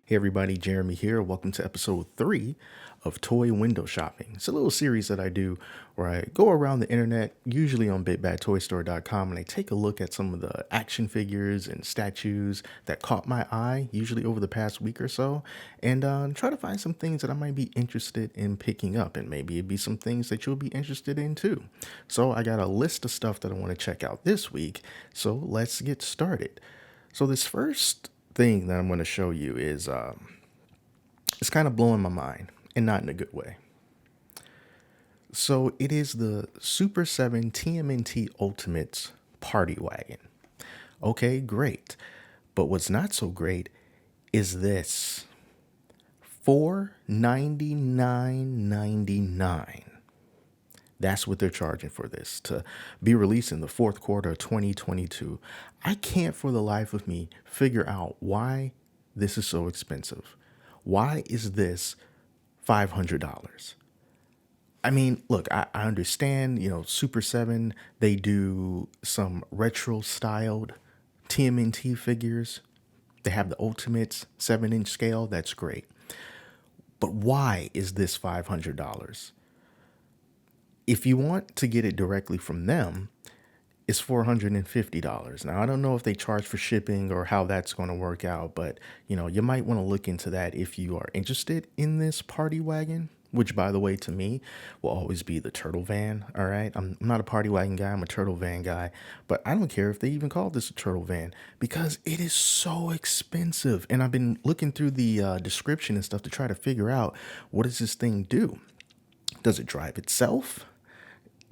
Hey everybody, Jeremy here. Welcome to episode 3 of Toy Window Shopping. It's a little series that I do where I go around the internet, usually on BigBadToyStore.com, and I take a look at some of the action figures and statues that caught my eye, usually over the past week or so, and try to find some things that I might be interested in picking up, and maybe it'd be some things that you'll be interested in too. So I got a list of stuff that I want to check out this week, so let's get started. So this first thing that I'm going to show you is it's kind of blowing my mind and not in a good way. So it is the Super 7 TMNT Ultimates Party Wagon. Okay, great. But what's not so great is this. $499.99. That's what they're charging for this to be released in the fourth quarter of 2022. I can't for the life of me figure out why this is so expensive. Why is this $500? I mean, look, I understand, Super 7, they do some retro styled TMNT figures. They have the Ultimates 7-inch scale. That's great. But why is this $500? If you want to get it directly from them, it's $450. Now, I don't know if they charge for shipping or how that's going to work out, but you might want to look into that if you are interested in this party wagon, which, by the way, to me will always be the turtle van. All right. I'm not a party wagon guy. I'm a turtle van guy, but I don't care if they even call this a turtle van because it is so expensive. And I've been looking through the description and stuff to try to figure out, what does this thing do? Does it drive itself?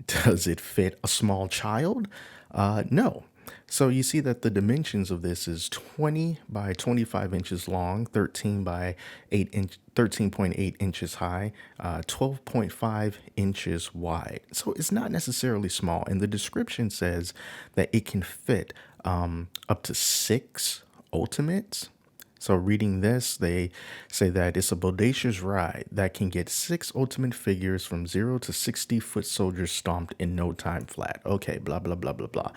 Does it fit a small child? No. So you see that the dimensions of this is 20 by 25 inches long, 13.8 inches high, 12.5 inches wide. So it's not necessarily small. And the description says that it can fit up to 6 Ultimates. So reading this, they say that it's a bodacious ride that can get 6 ultimate figures from 0 to 60-foot soldiers stomped in no time flat. Okay, blah, blah, blah, blah, blah.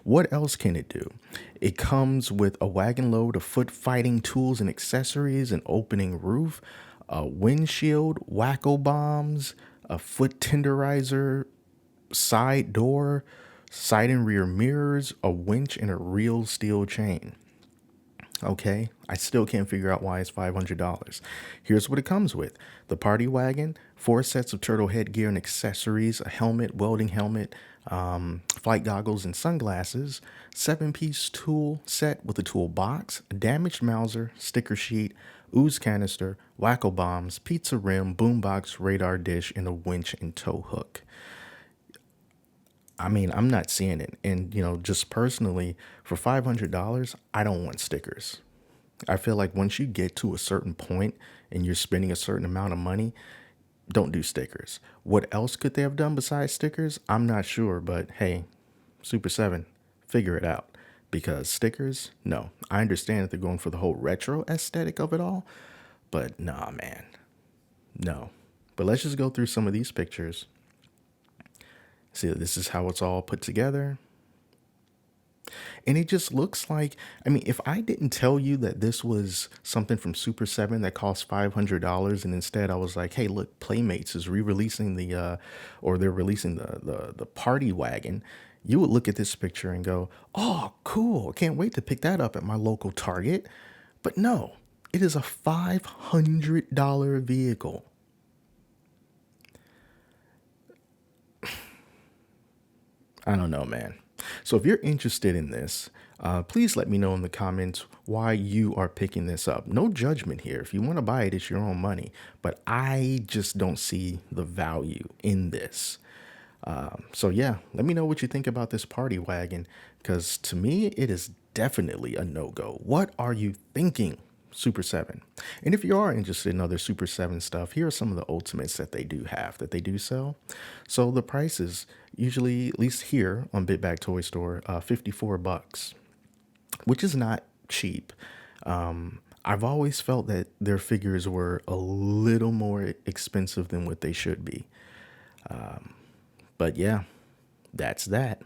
What else can it do? It comes with a wagon load of foot fighting tools and accessories, an opening roof, a windshield, wacko bombs, a foot tenderizer, side door, side and rear mirrors, a winch, and a real steel chain. Okay, I still can't figure out why it's $500. Here's what it comes with. The party wagon, 4 sets of turtle headgear and accessories, a helmet, welding helmet, flight goggles and sunglasses, 7-piece tool set with a toolbox, a damaged Mauser, sticker sheet, ooze canister, wacko bombs, pizza rim, boombox, radar dish, and a winch and tow hook. I mean, I'm not seeing it. And, just personally, for $500, I don't want stickers. I feel like once you get to a certain point and you're spending a certain amount of money, don't do stickers. What else could they have done besides stickers? I'm not sure, but hey, Super 7, figure it out. Because stickers, no. I understand that they're going for the whole retro aesthetic of it all, but nah, man. No. But let's just go through some of these pictures. See, this is how it's all put together. And it just looks like, if I didn't tell you that this was something from Super 7 that cost $500, and instead I was like, hey, look, Playmates is re-releasing they're releasing the party wagon, you would look at this picture and go, oh, cool. Can't wait to pick that up at my local Target. But no, it is a $500 vehicle. I don't know, man. So if you're interested in this, please let me know in the comments why you are picking this up. No judgment here. If you want to buy it, it's your own money. But I just don't see the value in this. So yeah, let me know what you think about this party wagon, because to me, it is definitely a no-go. What are you thinking, Super 7? And if you are interested in other Super 7 stuff, here are some of the Ultimates that they do sell. So the price is usually, at least here on Big Bag Toy Store, $54, which is not cheap. I've always felt that their figures were a little more expensive than what they should be. But yeah, that's that.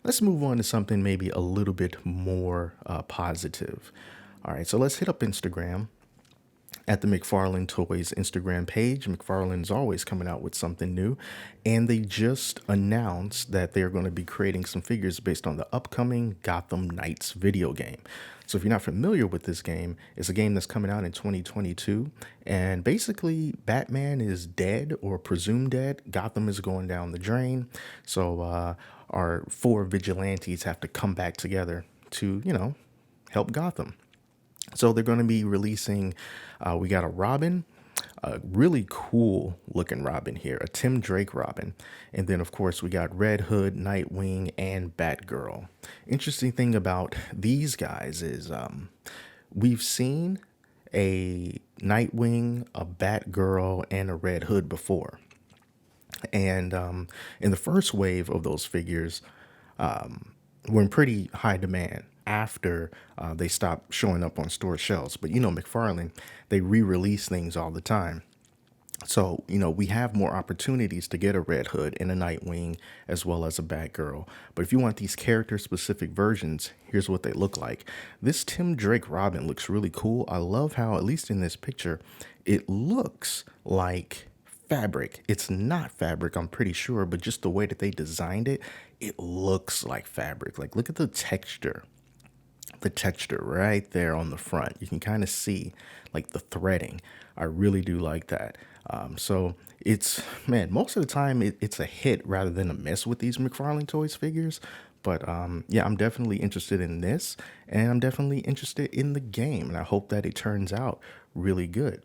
Let's move on to something maybe a little bit more positive. All right, so let's hit up Instagram at the McFarlane Toys Instagram page. McFarlane's always coming out with something new, and they just announced that they're going to be creating some figures based on the upcoming Gotham Knights video game. So if you're not familiar with this game, it's a game that's coming out in 2022, and basically Batman is dead or presumed dead. Gotham is going down the drain, so our four vigilantes have to come back together to, help Gotham. So they're going to be releasing, we got a Robin, a really cool looking Robin here, a Tim Drake Robin. And then, of course, we got Red Hood, Nightwing, and Batgirl. Interesting thing about these guys is we've seen a Nightwing, a Batgirl, and a Red Hood before. And in the first wave of those figures, were in pretty high demand after they stopped showing up on store shelves. But McFarlane, they re-release things all the time. So, we have more opportunities to get a Red Hood and a Nightwing as well as a Batgirl. But if you want these character-specific versions, here's what they look like. This Tim Drake Robin looks really cool. I love how, at least in this picture, it looks like fabric. It's not fabric, I'm pretty sure, but just the way that they designed it, it looks like fabric. Like, look at the texture right there on the front. You can kind of see like the threading. I really do like that. So it's, man, most of the time it's a hit rather than a miss with these McFarlane Toys figures. But yeah, I'm definitely interested in this, and I'm definitely interested in the game, and I hope that it turns out really good.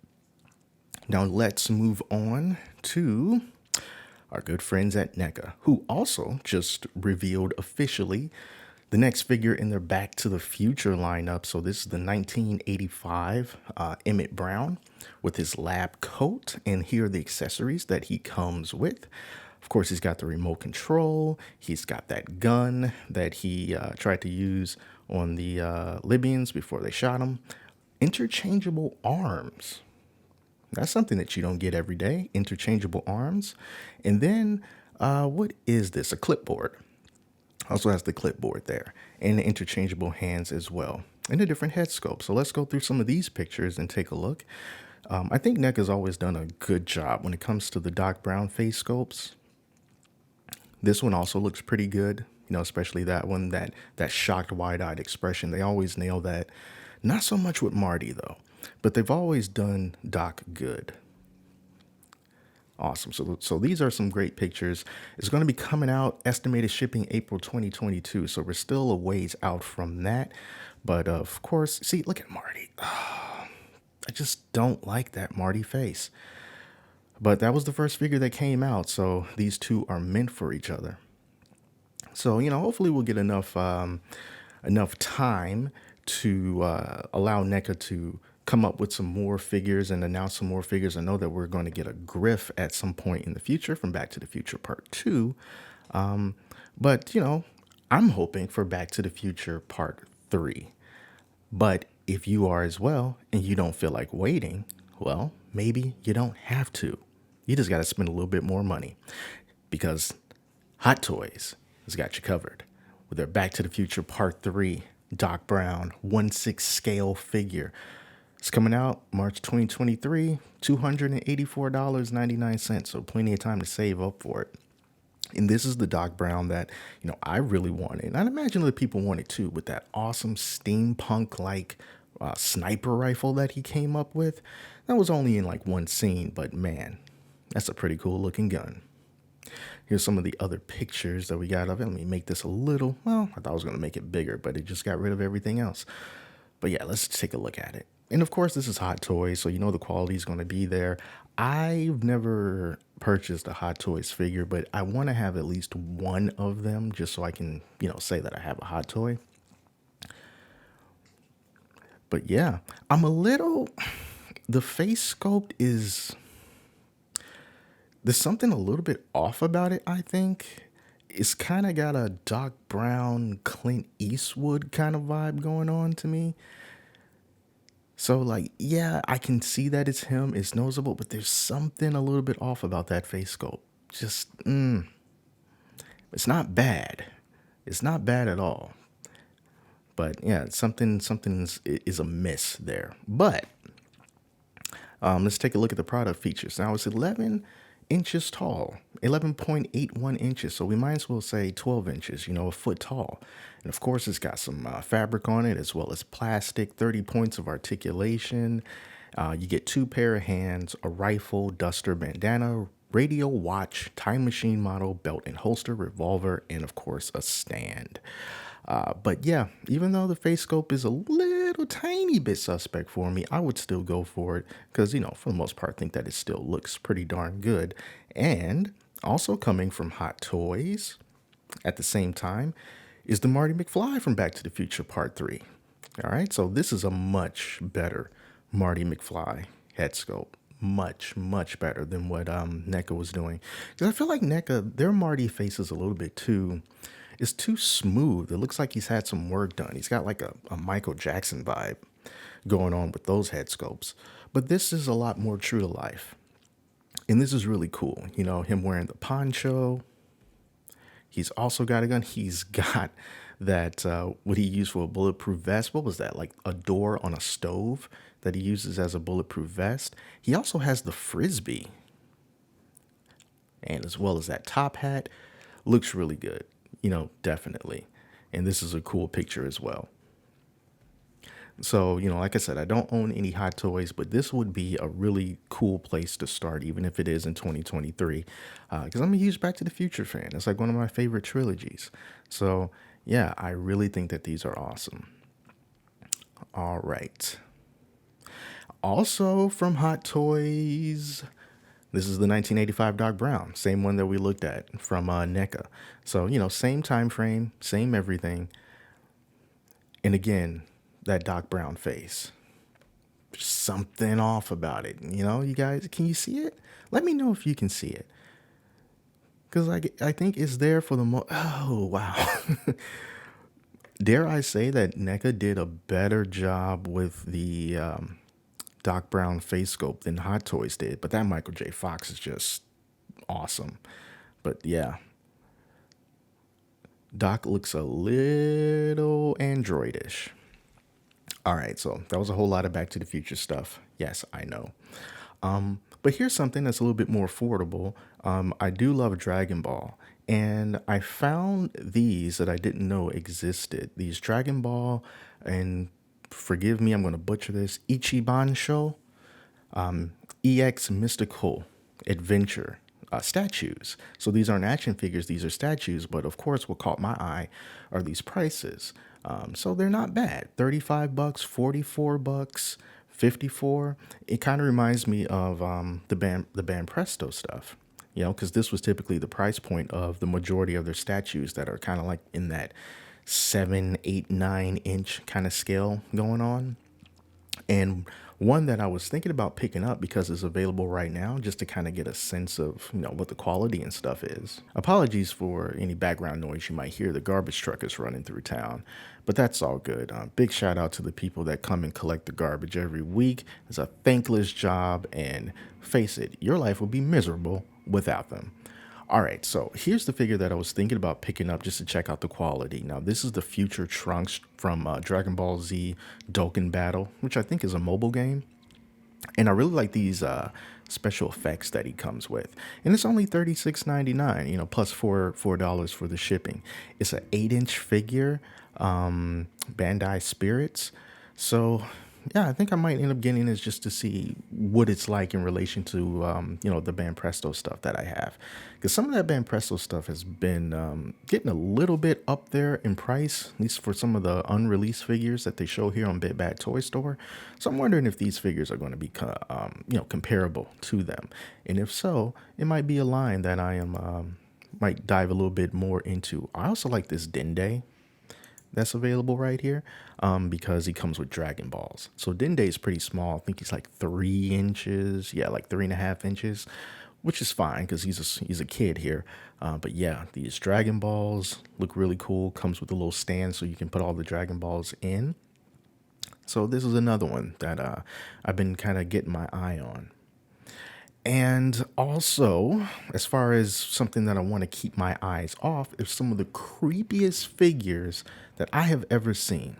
Now let's move on to our good friends at NECA, who also just revealed officially the next figure in their Back to the Future lineup. So this is the 1985 Emmett Brown with his lab coat, and here are the accessories that he comes with. Of course, he's got the remote control. He's got that gun that he tried to use on the Libyans before they shot him. Interchangeable arms. That's something that you don't get every day, interchangeable arms. And then, what is this? A clipboard. Also has the clipboard there, and the interchangeable hands as well, and a different head sculpt. So let's go through some of these pictures and take a look. I think NECA's always done a good job when it comes to the Doc Brown face sculpts. This one also looks pretty good, especially that one, that shocked wide-eyed expression. They always nail that. Not so much with Marty, though. But they've always done Doc good. Awesome. So these are some great pictures. It's going to be coming out, estimated shipping April 2022. So we're still a ways out from that. But of course, see, look at Marty. Oh, I just don't like that Marty face. But that was the first figure that came out. So these two are meant for each other. So, hopefully we'll get enough time to allow NECA to come up with some more figures and announce some more figures. I know that we're going to get a Griff at some point in the future from Back to the Future Part 2. But, I'm hoping for Back to the Future Part 3. But if you are as well and you don't feel like waiting, well, maybe you don't have to. You just got to spend a little bit more money, because Hot Toys has got you covered with their Back to the Future Part 3 Doc Brown 1/6 scale figure. It's coming out March 2023, $284.99, so plenty of time to save up for it. And this is the Doc Brown that, I really wanted. And I'd imagine other people wanted too, with that awesome steampunk-like sniper rifle that he came up with. That was only in like one scene, but man, that's a pretty cool looking gun. Here's some of the other pictures that we got of it. Let me make this a little, well, I thought I was going to make it bigger, but it just got rid of everything else. But yeah, let's take a look at it. And of course, this is Hot Toys, so the quality is going to be there. I've never purchased a Hot Toys figure, but I want to have at least one of them just so I can, say that I have a Hot Toy. But yeah, the face sculpt there's something a little bit off about it, I think. It's kind of got a Doc Brown, Clint Eastwood kind of vibe going on to me. So, yeah, I can see that it's him, it's noticeable, but there's something a little bit off about that face sculpt. Just, it's not bad. It's not bad at all. But, yeah, something is amiss there. But Let's take a look at the product features. Now it's 11 inches tall, 11.81 inches. So we might as well say 12 inches, a foot tall. And of course, it's got some fabric on it as well as plastic, 30 points of articulation. You get 2 pair of hands, a rifle, duster, bandana, radio, watch, time machine model, belt and holster, revolver, and of course, a stand. But yeah, even though the face scope is a little tiny bit suspect for me, I would still go for it because, for the most part, I think that it still looks pretty darn good. And also coming from Hot Toys at the same time is the Marty McFly from Back to the Future Part 3. All right, so this is a much better Marty McFly head sculpt. Much, much better than what NECA was doing. Because I feel like NECA, their Marty face is a little bit too... It's too smooth. It looks like he's had some work done. He's got like a Michael Jackson vibe going on with those head sculpts. But this is a lot more true to life. And this is really cool. Him wearing the poncho. He's also got a gun. He's got that, what he used for a bulletproof vest. What was that? Like a door on a stove that he uses as a bulletproof vest. He also has the Frisbee. And as well as that top hat. Looks really good. Definitely. And this is a cool picture as well. So, like I said, I don't own any Hot Toys, but this would be a really cool place to start, even if it is in 2023. Because I'm a huge Back to the Future fan. It's like one of my favorite trilogies. So, yeah, I really think that these are awesome. All right. Also from Hot Toys... This is the 1985 Doc Brown, same one that we looked at from NECA. So, same time frame, same everything. And again, that Doc Brown face. There's something off about it. You guys, can you see it? Let me know if you can see it. Because I think it's there for the oh, wow. Dare I say that NECA did a better job with the... Doc Brown face sculpt than Hot Toys did, but that Michael J. Fox is just awesome. But yeah, Doc looks a little androidish. All right, so that was a whole lot of Back to the Future stuff. Yes, I know. But here's something that's a little bit more affordable. I do love Dragon Ball, and I found these that I didn't know existed. These Dragon Ball and forgive me, I'm going to butcher this, Ichiban Show, EX Mystical Adventure statues. So these aren't action figures, these are statues, but of course what caught my eye are these prices. So they're not bad. $35, $44, $54. It kind of reminds me of the band Presto stuff. Because this was typically the price point of the majority of their statues that are kind of like in that 7, 8, 9-inch kind of scale going on. And one that I was thinking about picking up because it's available right now, just to kind of get a sense of, what the quality and stuff is. Apologies for any background noise you might hear. The garbage truck is running through town, but that's all good. Big shout out to the people that come and collect the garbage every week. It's a thankless job, and face it, your life will be miserable without them. All right, so here's the figure that I was thinking about picking up just to check out the quality. Now, this is the Future Trunks from Dragon Ball Z Dulcan Battle, which I think is a mobile game. And I really like these special effects that he comes with. And it's only $36.99, plus $4 for the shipping. It's an 8-inch figure, Bandai Spirits. So... yeah, I think I might end up getting this just to see what it's like in relation to, the Band Presto stuff that I have. Because some of that Band Presto stuff has been getting a little bit up there in price, at least for some of the unreleased figures that they show here on Big Bad Toy Store. So I'm wondering if these figures are going to be, comparable to them. And if so, it might be a line that I am might dive a little bit more into. I also like this Dende that's available right here because he comes with Dragon Balls. So Dende is pretty small. I think he's like 3 inches. Yeah, like 3.5 inches, which is fine because he's a kid here. But yeah, these Dragon Balls look really cool. Comes with a little stand so you can put all the Dragon Balls in. So this is another one that I've been kind of getting my eye on. And also, as far as something that I want to keep my eyes off, is some of the creepiest figures that I have ever seen.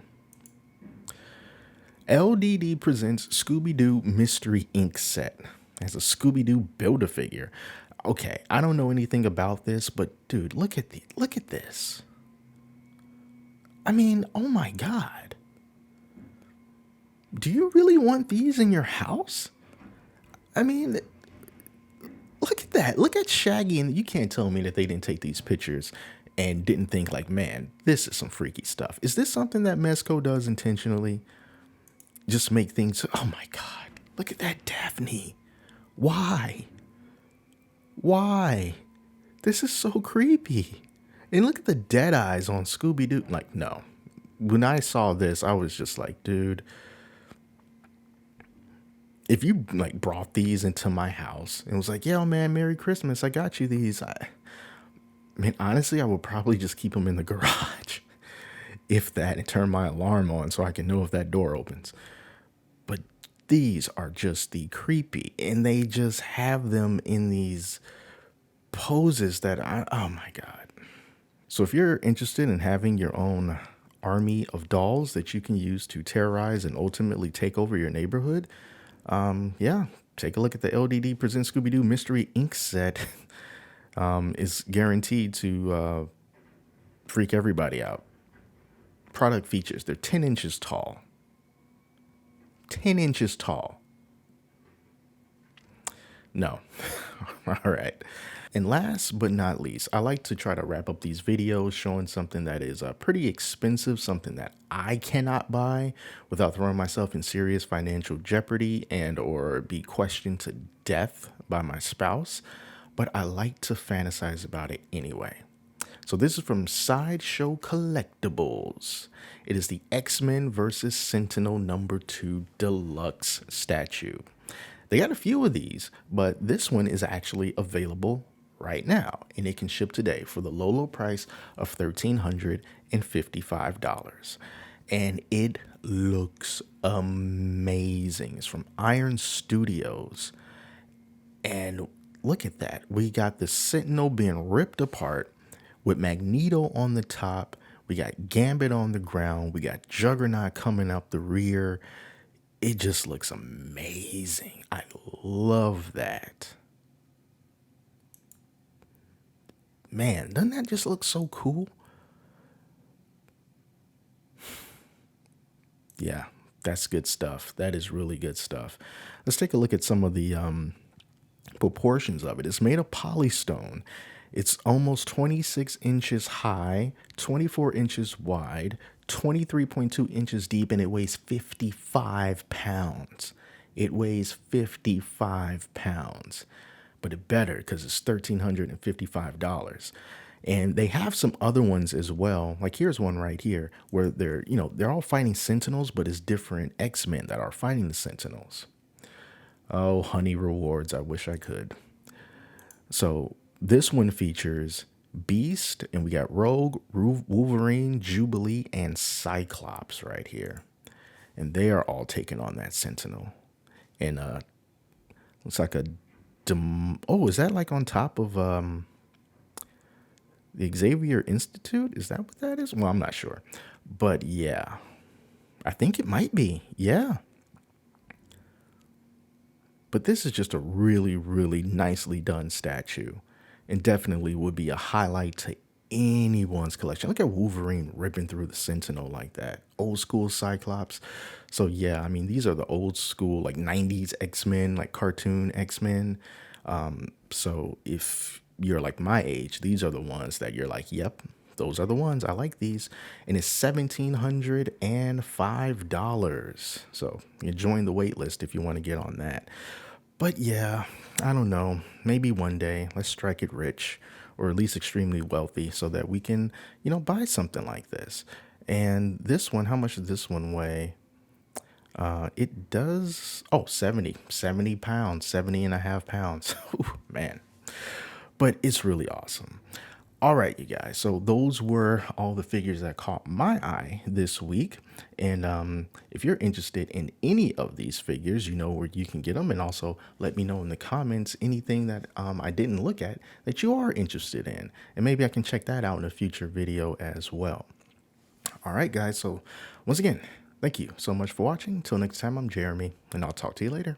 LDD presents Scooby Doo Mystery Ink Set as a Scooby Doo Build-A-Figure. Okay, I don't know anything about this, but dude, look at this. I mean, oh my god. Do you really want these in your house? I mean, look at that. Look at Shaggy, and you can't tell me that they didn't take these pictures and didn't think like, man, this is some freaky stuff. Is this something that Mezco does intentionally? Just make things, oh my god. Look at that Daphne. Why? Why? This is so creepy. And look at the dead eyes on Scooby Doo. Like, no. When I saw this, I was just like, dude, if you like brought these into my house and was like, yo, man, Merry Christmas, I got you these. I mean, honestly, I would probably just keep them in the garage, if that, and turn my alarm on so I can know if that door opens. But these are just the creepy, and they just have them in these poses that oh my God. So if you're interested in having your own army of dolls that you can use to terrorize and ultimately take over your neighborhood, yeah, take a look at the LDD Presents Scooby-Doo Mystery Ink Set. Is guaranteed to freak everybody out. Product features, they're 10 inches tall. 10 inches tall. No. All right. And last but not least, I like to try to wrap up these videos showing something that is pretty expensive, something that I cannot buy without throwing myself in serious financial jeopardy and or be questioned to death by my spouse. But I like to fantasize about it anyway. So this is from Sideshow Collectibles. It is the X-Men versus Sentinel #2 Deluxe statue. They got a few of these, but this one is actually available right now, and it can ship today for the low price of $1,355. And it looks amazing. It's from Iron Studios. And look at that. We got the Sentinel being ripped apart with Magneto on the top. We got Gambit on the ground. We got Juggernaut coming up the rear. It just looks amazing. I love that. Man, doesn't that just look so cool? Yeah, that's good stuff. That is really good stuff. Let's take a look at some of the proportions of it. It's made of polystone. It's almost 26 inches high, 24 inches wide, 23.2 inches deep, and it weighs 55 pounds. It weighs 55 pounds. But it better because it's $1,355. And they have some other ones as well. Like here's one right here where they're all fighting Sentinels, but it's different X-Men that are fighting the Sentinels. Oh, honey rewards. I wish I could. So this one features Beast, and we got Rogue, Wolverine, Jubilee, and Cyclops right here. And they are all taking on that Sentinel. And looks like a oh, is that like on top of the Xavier Institute? Is that what that is? Well, I'm not sure. But yeah, I think it might be. Yeah. But this is just a really, really nicely done statue, and definitely would be a highlight to anyone's collection. Look at Wolverine ripping through the Sentinel like that. Old school Cyclops. So yeah, I mean, these are the old school, like 90s X-Men, like cartoon X-Men. So if you're like my age, these are the ones that you're like, yep, those are the ones. I like these. And it's $1,705. So you join the wait list if you want to get on that. But yeah, I don't know. Maybe one day let's strike it rich, or at least extremely wealthy, so that we can, buy something like this. And this one, how much does this one weigh? It does, 70 pounds, 70 and a half pounds. Ooh, man. But it's really awesome. All right, you guys. So those were all the figures that caught my eye this week. And if you're interested in any of these figures, you know where you can get them. And also let me know in the comments anything that I didn't look at that you are interested in. And maybe I can check that out in a future video as well. All right, guys. So once again, Thank you so much for watching. Till next time, I'm Jeremy, and I'll talk to you later.